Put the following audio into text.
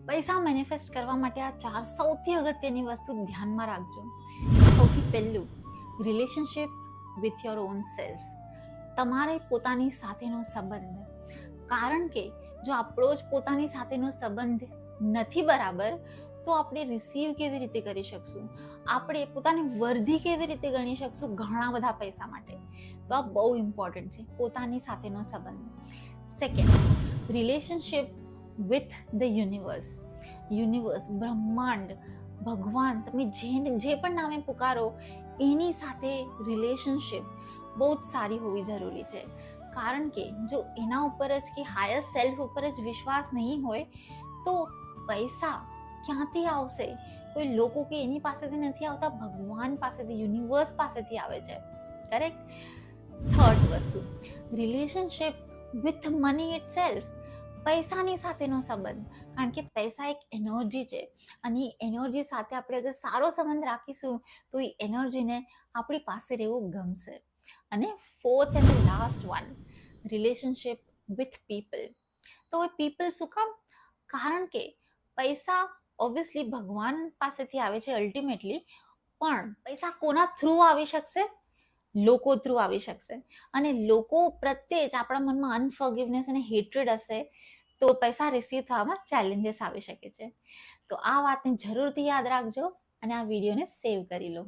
પૈસા મેનિફેસ્ટ કરવા માટે આ 4 સૌથી અગત્યની વસ્તુ ધ્યાનમાં રાખજો. સૌથી પહેલું, relationship with your own self. તમારે પોતાની સાથેનો સંબંધ. કારણ કે જો આપણો જ પોતાની સાથેનો સંબંધ નથી બરાબર, તો આપણે રિસીવ કેવી રીતે કરી શકશું, આપણે પોતાની વર્ધી કેવી રીતે ગણી શકશું ઘણા બધા પૈસા માટે. તો આ બહુ ઇમ્પોર્ટન્ટ છે, પોતાની સાથેનો સંબંધ. Second, relationship with the universe. Universe, બ્રહ્માંડ, ભગવાન, તમે જે પણ નામે પુકારો, એની સાથે રિલેશનશિપ બહુ જ સારી હોવી જરૂરી છે. કારણ કે જો એના ઉપર જ કે હાયર સેલ્ફ ઉપર જ વિશ્વાસ નહીં હોય તો પૈસા ક્યાંથી આવશે? કોઈ લોકો કે એની પાસેથી નથી આવતા, ભગવાન પાસેથી, યુનિવર્સ પાસેથી આવે છે. કરેક્ટ? થર્ડ વસ્તુ, રિલેશનશિપ વિથ મની ઇટસેલ્ફ. પૈસાની સાથેનો સંબંધ. કારણ કે પૈસા એક એનર્જી છે અને એ એનર્જી સાથે આપણે અગર સારો સંબંધ રાખીશું તો એ એનર્જીને આપણી પાસે રહેવું ગમશે. અને fourth and last one, relationship with people. તો એ પીપલ શું કામ? કારણ કે પૈસા ઓબ્વિયસલી ભગવાન પાસેથી આવે છે અલ્ટિમેટલી, પણ પૈસા કોના થ્રુ આવી શકશે? લોકો થ્રુ આવી શકશે. અને લોકો પ્રત્યે જ આપણા મનમાં અનફોરગિવનેસ અને હેટ્રેડ હશે તો પૈસા રિસીવ થવામાં ચેલેન્જીસ આવી શકે છે. તો આ વાતને જરૂરથી યાદ રાખજો અને આ વિડીયોને સેવ કરી લો.